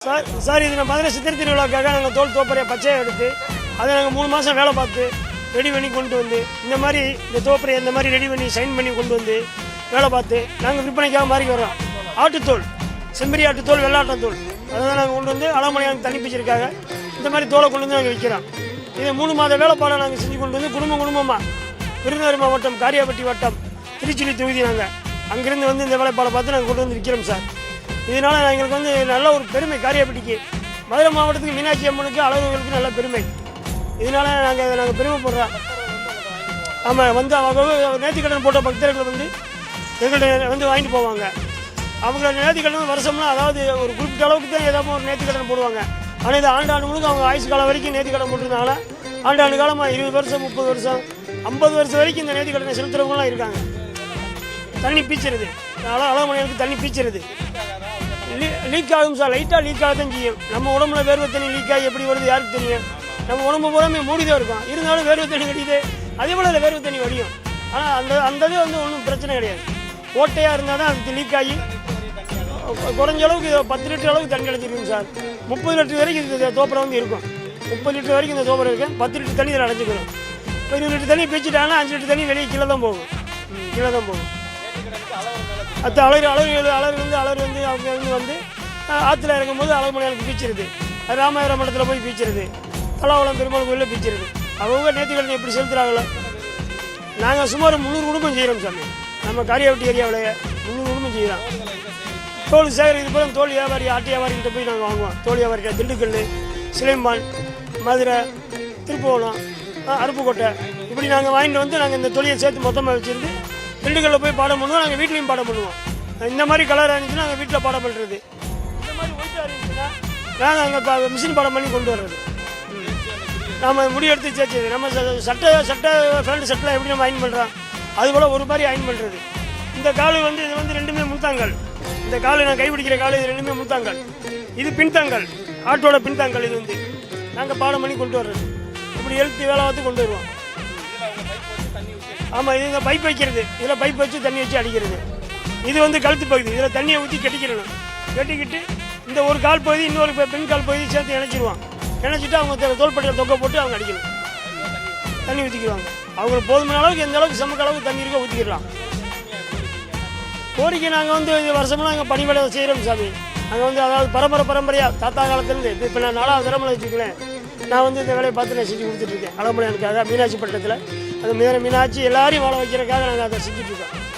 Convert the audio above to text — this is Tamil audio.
சார் இது நம்ம மதுரை சித்திரை திருவிழாக்காக நாங்கள் தோல் தோப்பறையை பச்சையாக எடுத்து அதை நாங்கள் 3 மாதம் வேலை பார்த்து ரெடி பண்ணி கொண்டு வந்து இந்த மாதிரி இந்த தோப்பறையை இந்த மாதிரி ரெடி பண்ணி சைன் பண்ணி கொண்டு வந்து வேலை பார்த்து நாங்கள் விற்பனைக்காக மாறி வரோம். ஆட்டுத்தோல், செம்பரி ஆட்டுத்தோல், வெள்ளாட்டத்தோல் அதை தான் நாங்கள் கொண்டு வந்து அலமலையாங்க தண்ணி பிச்சிருக்காங்க இந்த மாதிரி தோலை கொண்டு வந்து நாங்கள் விற்கிறோம். இதை 3 மாத வேலைப்பாடை நாங்கள் செஞ்சு கொண்டு வந்து குடும்பமாக விருதுநகர் மாவட்டம் காரியாபட்டி வட்டம் திருச்சிலி தொகுதி நாங்கள் அங்கேருந்து வந்து இந்த வேலைப்பாடை பார்த்து நாங்கள் கொண்டு வந்து விற்கிறோம் சார். இதனால் எங்களுக்கு வந்து நல்ல ஒரு பெருமை, காரியாபட்டிக்கு மதுரை மாவட்டத்துக்கு மீனாட்சி அம்மனுக்கு அழகுகளுக்கு நல்ல பெருமை. இதனால் நாங்கள் பெருமைப்படுறோம். ஆமாம், வந்து அவங்க நேர்த்திக்கடன் போட்ட பக்தர்கள் வந்து எங்கள்கிட்ட வந்து வாங்கிட்டு போவாங்க. அவங்க நேர்த்திக்கடன் வருஷம்லாம் அதாவது ஒரு குறிப்பிட்ட அளவுக்கு தான் ஏதாவது ஒரு நேர்த்திக்கடன் போடுவாங்க. ஆனால் இது ஆண்டாண்டு முழுக்க அவங்க ஆயுசு காலம் வரைக்கும் நேர்த்திக்கடன் போட்டிருந்தாங்கன்னா ஆண்டாண்டு காலமாக 20 வருஷம் 30 வருஷம் 50 வருஷம் வரைக்கும் இந்த நேர்த்திக்கடனை செலுத்துறவங்களாம் இருக்காங்க. தண்ணி பீச்சுறது, அழகுமலைகளுக்கு தண்ணி பீச்சுறது லீக் ஆகும் சார். லைட்டாக லீக் ஆக தான் செய்யும். நம்ம உடம்புல வேர்வை தண்ணி லீக் ஆகி எப்படி வருது யாருக்கு தெரியும்? நம்ம உடம்பு பூராமே மூடிதான் இருக்கும். இருந்தாலும் வேர்வை தண்ணி வடியுது, அதே போல் அதில் வேர்வை தண்ணி வடியும். ஆனால் அந்த இது வந்து ஒன்றும் பிரச்சனை கிடையாது. ஓட்டையாக இருந்தால் தான் அது லீக் ஆகி குறைஞ்ச அளவுக்கு 10 லிட்டர் அளவுக்கு தண்ணி அடைஞ்சிருக்கும் சார். 30 லிட்டர் வரைக்கும் இந்த தோப்பரை வந்து இருக்கும். 30 லிட்டர் வரைக்கும் இந்த தோப்பரை இருக்கும். 10 லிட்டர் தண்ணி இதில் அடைஞ்சிக்கிறோம். 20 லிட்டர் தண்ணி பிச்சுட்டாங்கன்னா 5 லிட்டர் தண்ணி வெளியே கீழே தான் போகும். அது அலர் வந்து அவங்க வந்து ஆற்றுல இறங்கும்போது அழகுமலையாளுக்கு பீச்சிருது, ராமாயிரம் மண்டலத்தில் போய் பீச்சிருது, பல்லாவளம் பெருமாள் கோயிலில் பீச்சிருது. அவங்க நேர்த்திக்கடன் எப்படி செலுத்துகிறாங்களோ நாங்கள் சுமார் 300 குடும்பம் செய்கிறோம் சாமி. நம்ம காரியாபட்டி ஏரியாவில் 300 குடும்பம் செய்கிறோம். தோல் சேகரிக்கிறது போல தோல் வியாபாரி, ஆட்டு வியாபாரிகிட்ட போய் நாங்கள் வாங்குவோம். தோல் வியாபாரிகிட்ட திண்டுக்கல், சிலைமான், மதுரை, திருப்போணம், அருப்புக்கோட்டை இப்படி நாங்கள் வாங்கிட்டு வந்து நாங்கள் இந்த தொழிலை சேர்த்து மொத்தமாக வச்சுருந்து திண்டுக்கல்லில் போய் பாடம் பண்ணுவோம். நாங்கள் வீட்லேயும் பாடம் பண்ணுவோம். இந்த மாதிரி கலர் இருந்துச்சுன்னா நாங்கள் வீட்டில் பாடம் பண்ணுறது. இந்த மாதிரி ஒயிட்டாக இருந்துச்சுன்னா நாங்கள் அங்கே மிஷின் பாடம் பண்ணி கொண்டு வர்றது. நம்ம முடி எடுத்து சேர்ச்சது நம்ம சட்டை ஃப்ரெண்டு சட்டெலாம் எப்படி நம்ம அயன் பண்ணுறோம் அதுபோல் ஒரு மாதிரி அயன் பண்ணுறது. இந்த காலு வந்து இது வந்து ரெண்டுமே முள்தாங்கல். இந்த காலு நான் கைப்பிடிக்கிற காலு இது ரெண்டுமே முள்தாங்கல். இது பின்தாங்கல், ஆட்டோட பின்தாங்கல். இது வந்து நாங்கள் பாடம் பண்ணி கொண்டு வர்றது. இப்படி எழுத்து வேலை பார்த்து கொண்டு வருவோம். ஆமாம், இது இந்த பைப் வைக்கிறது. இதில் பைப் வச்சு தண்ணி வச்சு அடிக்கிறது. இது வந்து கழுத்து பகுதி. இதில் தண்ணியை ஊற்றி கட்டிக்கிறணும். கட்டிக்கிட்டு இந்த ஒரு கால் பகுதி இன்னொரு பெண் கால் பகுதி சேர்த்து இணைச்சிடுவான். இணைச்சிட்டு அவங்க தோள்பட்டியில் தொக்க போட்டு அவங்க அடிக்கணும். தண்ணி ஊற்றிக்கிடுவாங்க. அவங்களுக்கு போதுமான அளவுக்கு எந்த அளவுக்கு சமக்க அளவுக்கு தண்ணி இருக்க ஊற்றிக்கிடலாம். கோரிக்கை நாங்கள் வந்து வருஷமெல்லாம் நாங்கள் பணி வேலை செய்கிறோம் சாமி. நாங்கள் வந்து அதாவது பரம்பரையாக தாத்தா காலத்துலேருந்து இப்போ நான் 4வது தலைமுறை வச்சுக்கலேன். நான் வந்து இந்த வேலையை பார்த்து நான் செஞ்சு கொடுத்துட்ருக்கேன். அலமலையானுக்காக மீனாட்சி பட்டணத்தில் அது மீனாட்சி எல்லாரையும் வாழ வைக்கிறதுக்காக நாங்கள் அதை செஞ்சுட்ருக்கோம்.